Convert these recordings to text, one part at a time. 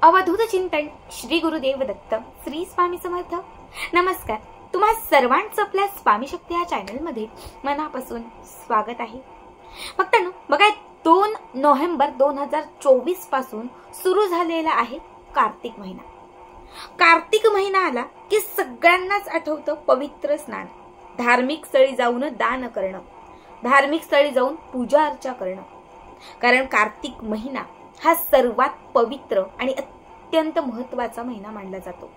अवधूत चिंतन श्री गुरुदेव दत्त श्री स्वामी समर्थ। नमस्कार, तुम्हा सर्वांचं आपल्या स्वामी शक्ती या चॅनल मध्ये मनापासून स्वागत आहे। भक्तांनो, बघा 2 नोव्हेंबर 2024 पासून सुरू झालेला आहे कार्तिक महिना। कार्तिक महिना आला की सगळ्यांनाच आठवतं पवित्र स्नान, धार्मिक स्थळी जाऊन दान करणं, धार्मिक स्थळी जाऊन पूजा अर्चा करणं। कारण कार्तिक महिना हा सर्वात पवित्र आणि अत्यंत महत्त्वाचा महिना मानला जातो।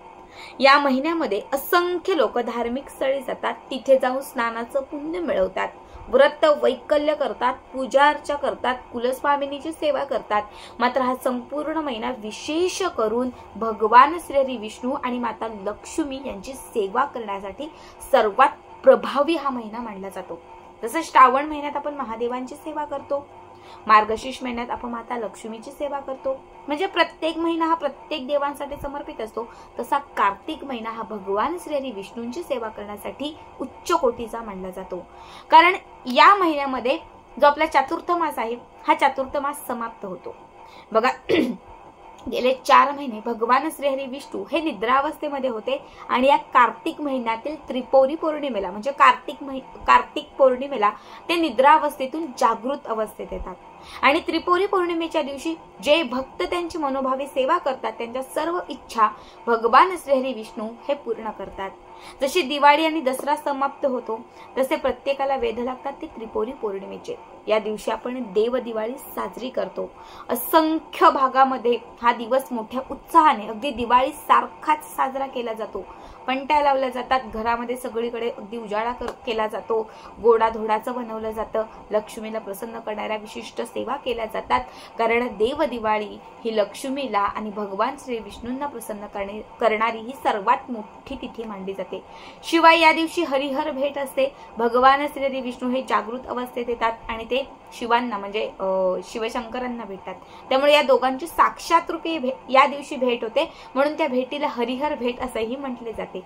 या महिन्यामध्ये असंख्य लोक धार्मिक स्थळी जातात, तिथे जाऊन स्नानाचं पुण्य मिळवतात, व्रत वैकल्य करतात, पूजा अर्चा करतात, कुलस्वामिनीची सेवा करतात। मात्र हा संपूर्ण महिना विशेष करून भगवान श्री विष्णू आणि माता लक्ष्मी यांची सेवा करण्यासाठी सर्वात प्रभावी हा महिना मानला जातो। जसं श्रावण महिन्यात आपण महादेवांची सेवा करतो, मार्गशीर्ष महिन्यात आपण माता लक्ष्मीची सेवा करतो, म्हणजे प्रत्येक महिना हा प्रत्येक देवांसाठी समर्पित असतो। तसा कार्तिक महिना हा भगवान श्री विष्णूंची सेवा करण्यासाठी उच्च कोटीचा मानला जातो। कारण या महिन्यामध्ये जो आपला चतुर्थ मास आहे, हा चतुर्थ मास समाप्त होतो। बघा, गेले 4 महिने भगवान श्री विष्णू हे निद्रावस्थेमध्ये होते आणि या कार्तिक महिन्यातील त्रिपुरी पौर्णिमेला म्हणजे कार्तिक पौर्णिमेला ते निद्रावस्थेतून जागृत अवस्थेत येतात। आणि त्रिपुरी पौर्णिमेच्या दिवशी जे भक्त त्यांची मनोभावे सेवा करतात, त्यांच्या सर्व इच्छा भगवान श्री विष्णू हे पूर्ण करतात। जशी दिवाळी आणि दसरा समाप्त होतो, तसे प्रत्येकाला वेध लागतात ते त्रिपुरी पौर्णिमेचे। या दिवशी आपण देव दिवाळी साजरी करतो। असंख्य भागामध्ये हा दिवस मोठ्या उत्साहाने अगदी दिवाळी सारखाच साजरा केला जातो। पणत्या लावल्या जातात, घरामध्ये सगळीकडे अगदी उजाळा केला जातो, गोडाधोडाचं बनवलं जातं, लक्ष्मीला प्रसन्न करणाऱ्या विशिष्ट सेवा केल्या जातात। कारण देव दिवाळी ही लक्ष्मीला आणि भगवान श्री विष्णूंना प्रसन्न करणारी ही सर्वात मोठी तिथी मानली जाते। शिवाय या दिवशी हरिहर भेट असते। भगवान श्री विष्णू हे जागृत अवस्थेत येतात आणि ते शिवांना म्हणजे शिवशंकरांना भेटतात। त्यामुळे या दोघांची साक्षात रूपी या दिवशी भेट होते, म्हणून त्या भेटीला हरिहर भेट असंही म्हटले जाते।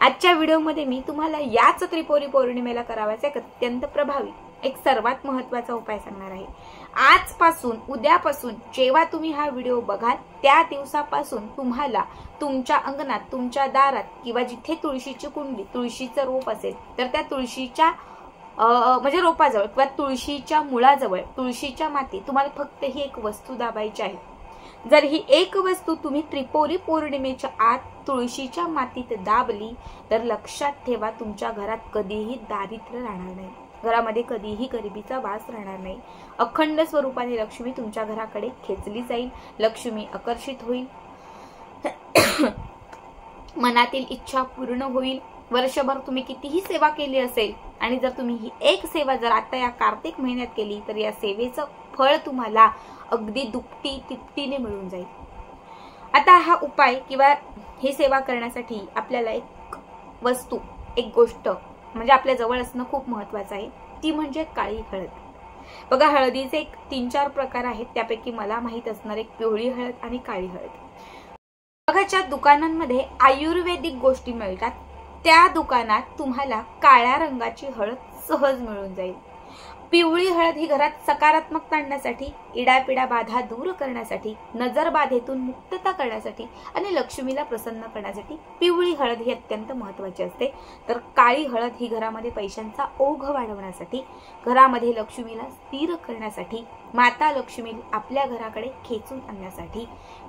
आजच्या व्हिडिओमध्ये मी तुम्हाला याच त्रिपुरी पौर्णिमेला करावायचा एक अत्यंत प्रभावी एक सर्वात महत्त्वाचा उपाय सांगणार आहे। आजपासून उद्यापासून जेव्हा तुम्ही हा व्हिडिओ बघाल त्या दिवसापासून तुम्हाला तुमच्या अंगणात, तुमच्या दारात किंवा जिथे तुळशीची कुंडी, तुळशीचं रोप असेल तर त्या तुळशीच्या म्हणजे रोपाजवळ किंवा तुळशीच्या मुळाजवळ, तुळशीच्या माती तुम्हाला फक्त ही एक वस्तू दाबायची आहे। जर ही एक वस्तू तुम्ही त्रिपुरी पौर्णिमेच्या आत तुळशीच्या मातीत दाबली तर लक्षात ठेवा, तुमच्या घरात कधीही दारिद्र्य राहणार नाही, घरामध्ये कधीही गरिबीचा वास राहणार नाही। अखंड स्वरूपाने लक्ष्मी तुमच्या घराकडे खेचली जाईल, लक्ष्मी आकर्षित होईल, मनातील इच्छा पूर्ण होईल। वर्षभर तुम्ही कितीही सेवा केली असेल आणि जर तुम्ही ही एक सेवा जर आता या कार्तिक महिन्यात केली तर या सेवेचं फळ तुम्हाला अगदी दुपटी तिपटीने मिळून जाईल। आता हा उपाय किंवा ही सेवा करण्यासाठी आपल्याला एक वस्तू, एक गोष्ट म्हणजे आपल्या जवळ असणं खूप महत्त्वाचं आहे, ती म्हणजे काळी हळद। बघा, हळदीचे 3-4 प्रकार आहेत, त्यापैकी मला माहित असणार एक पिवळी हळद आणि काळी हळद। बघा, ज्या दुकानांमध्ये आयुर्वेदिक गोष्टी मिळतात त्या दुकानात तुम्हाला काळ्या रंगाची हळद सहज मिळून जाईल। पिवळी हळद ही घरात सकारात्मकता आणण्यासाठी, इडापिडा बाधा दूर करण्यासाठी, नजर बाधेतून मुक्तता करण्यासाठी आणि लक्ष्मीला प्रसन्न करण्यासाठी पिवळी हळद ही अत्यंत महत्त्वाची असते। तर काळी हळद ही घरामध्ये पैशांचा ओघ वाढवण्यासाठी, घरामध्ये लक्ष्मीला स्थिर करण्यासाठी, माता लक्ष्मी आपल्या घराकडे खेचून आणण्यासाठी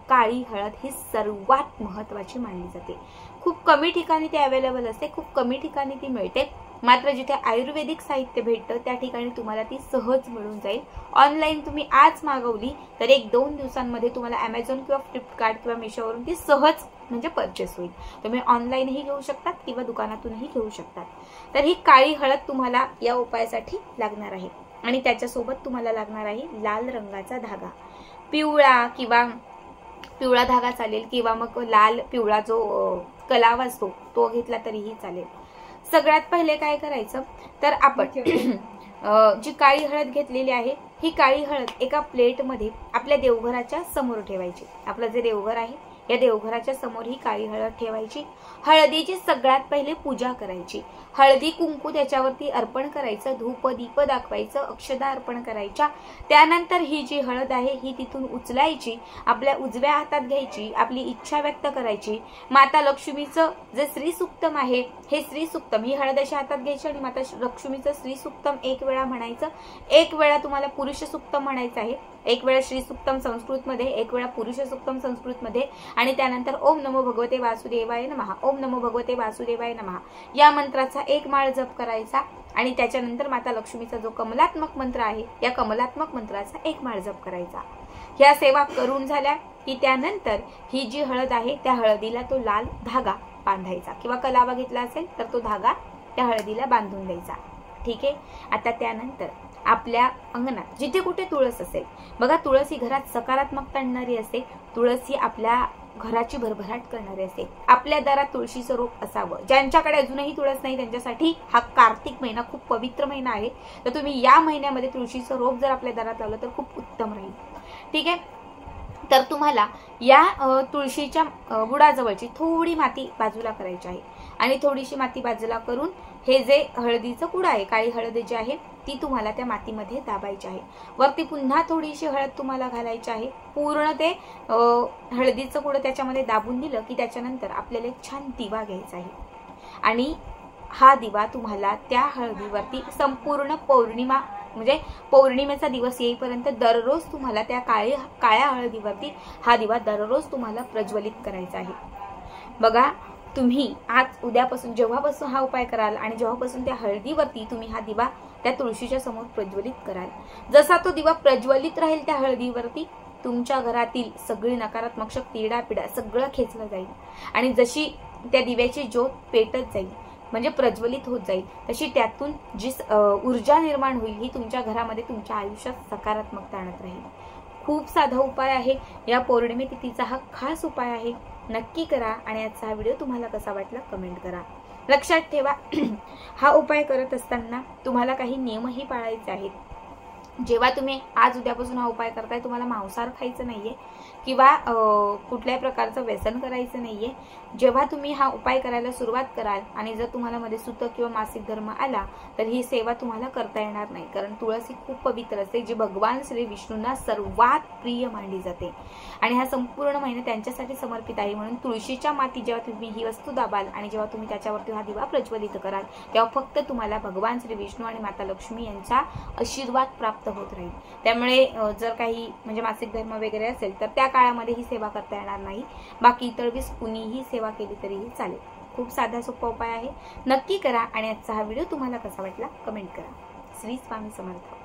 काळी हळद ही सर्वात महत्त्वाची मानली जाते। खूप कमी ठिकाणी ती अवेलेबल असते, खूप कमी ठिकाणी ती मिळते। मात्र जिथे आयुर्वेदिक साहित्य भेटतं त्या ठिकाणी तुम्हाला ती सहज मिळून जाईल। ऑनलाईन तुम्ही आज मागवली तर 1-2 दिवसांमध्ये तुम्हाला Amazon किंवा फ्लिपकार्ट किंवा मिशोवरून ती सहज म्हणजे परचेस होईल। तुम्ही ऑनलाईनही घेऊ शकतात किंवा दुकानातूनही घेऊ शकतात। तर ही काळी हळद तुम्हाला या उपायासाठी लागणार आहे आणि त्याच्यासोबत तुम्हाला लागणार आहे लाल रंगाचा धागा। पिवळा धागा चालेल किंवा मग लाल पिवळा जो कलाव असतो तो घेतला तरीही चालेल। सगळ्यात पहिले काय करायचं तर आपण जी काळी हळद घेतलेली आहे ही काळी हळद एका प्लेटमध्ये आपल्या देवघराच्या समोर ठेवायची। आपलं जे देवघर आहे या देवघराच्या समोर ही काळी हळद ठेवायची। हळदीची सगळ्यात पहिले पूजा करायची। हळदी कुंकू त्याच्यावरती अर्पण करायचं, धूप दीप दाखवायचं, अक्षदा अर्पण करायच्या। त्यानंतर ही जी हळद आहे ही तिथून उचलायची, आपल्या उजव्या हातात घ्यायची, आपली इच्छा व्यक्त करायची। माता लक्ष्मीचं जे श्री सुक्तम आहे हे श्री सुक्तम, ही हळद अशी हातात घ्यायची आणि माता लक्ष्मीचं श्री सुक्तम एक वेळा म्हणायचं। एक वेळा तुम्हाला पुरुष सुक्तम म्हणायचं आहे, एक वेळा श्री सुक्तम संस्कृत मध्ये, एक वेळा पुरुष सुक्तम संस्कृत मध्ये, आणि त्यानंतर ओम नमो भगवते वासुदेवाय नमः, ओम नमो भगवते वासुदेवाय नमः या मंत्राचा एक माळ जप करायचा। आणि त्याच्यानंतर माता लक्ष्मीचा जो कमलात्मक मंत्र आहे या कमलात्मक मंत्राचा एक माळ जप करायचा। ह्या सेवा करून झाल्या की त्यानंतर ही जी हळद आहे त्या हळदीला तो लाल धागा बांधायचा, किंवा कलावा घेतला असेल तर तो धागा त्या हळदीला बांधून द्यायचा। ठीक आहे। आता त्यानंतर आपल्या अंगणात जिथे कुठे तुळस असेल, बघा तुळस ही घरात सकारात्मकता आणणारी असते, तुळस ही आपल्या घराची भरभराट करणारी असते। आपल्या दारात तुळशीचं रोप असावं। ज्यांच्याकडे अजूनही तुळस नाही त्यांच्यासाठी हा कार्तिक महिना खूप पवित्र महिना आहे, तर तुम्ही या महिन्यामध्ये तुळशीचं रोप जर आपल्या दारात लावलं तर खूप उत्तम राहील। ठीक आहे। तर तुम्हाला या तुळशीच्या बुडाजवळची थोडी माती बाजूला करायची आहे, आणि थोडीशी माती बाजूला करून हे जे हळदीचं कुड आहे, काळी हळद जी आहे ती तुम्हाला त्या मातीमध्ये दाबायची आहे। वरती पुन्हा थोडीशी हळद तुम्हाला घालायची आहे। पूर्ण ते हळदीचं कुड त्याच्यामध्ये दाबून दिलं की त्याच्यानंतर आपल्याला एक छान दिवा घ्यायचा आहे, आणि हा दिवा तुम्हाला त्या हळदीवरती संपूर्ण पौर्णिमा म्हणजे पौर्णिमेचा दिवस येईपर्यंत दररोज तुम्हाला त्या काळ्या हळदीवरती हा दिवा दररोज तुम्हाला प्रज्वलित करायचा आहे। बघा तुम्ही आज उद्यापासून जेव्हापासून हा उपाय कराल आणि जेव्हापासून त्या हळदीवरती तुम्ही हा दिवा त्या तुळशीच्या समोर प्रज्वलित कराल, जसा तो दिवा प्रज्वलित राहील त्या हळदीवरती तुमच्या घरातील सगळी नकारात्मक शक्ती, इडापिडा सगळं खेचलं जाईल, आणि जशी त्या दिव्याची ज्योत पेटत जाईल म्हणजे प्रज्वलित होत जाईल, तशी त्यातून जी ऊर्जा निर्माण होईल ही तुमच्या घरामध्ये तुमच्या आयुष्यात सकारात्मकता आणत राहील। खूप साधा उपाय आहे। या पौर्णिमे तिथीचा हा खास उपाय आहे, नक्की करा। आणि आजचा हा व्हिडिओ तुम्हाला कसा वाटला कमेंट करा। लक्षात ठेवा हा उपाय करत असताना तुम्हाला काही नियमही पाळायचे आहेत। जेव्हा तुम्ही आज उद्यापासून हा उपाय करताय तुम्हाला मांसाहार खायचं नाहीये किंवा कुठल्याही प्रकारचं व्यसन करायचं नाहीये। जेव्हा तुम्ही हा उपाय करायला सुरुवात कराल आणि जर तुम्हाला मध्ये सूतक किंवा मासिक धर्म आला तर ही सेवा तुम्हाला करता येणार नाही, कारण तुळस ही खूप पवित्र असते, जी भगवान श्री विष्णूंना सर्वात प्रिय मानली जाते, आणि हा संपूर्ण महिना त्यांच्यासाठी समर्पित आहे। म्हणून तुळशीच्या माती जेव्हा तुम्ही ही वस्तू दाबाल आणि जेव्हा तुम्ही त्याच्यावरती हा दिवा प्रज्वलित कराल तेव्हा फक्त तुम्हाला भगवान श्री विष्णू आणि माता लक्ष्मी यांचा आशीर्वाद प्राप्त होत राहील। त्यामुळे जर काही म्हणजे मासिक धर्म वगैरे असेल तर त्या काळामध्ये ही सेवा करता येणार नाही, बाकी इतर वेळेस कुणीही सेवा केली तरीही चालेल। खूप साधा सोपा उपाय आहे, नक्की करा। आणि आजचा हा व्हिडिओ तुम्हाला कसा वाटला कमेंट करा। श्री स्वामी समर्थ।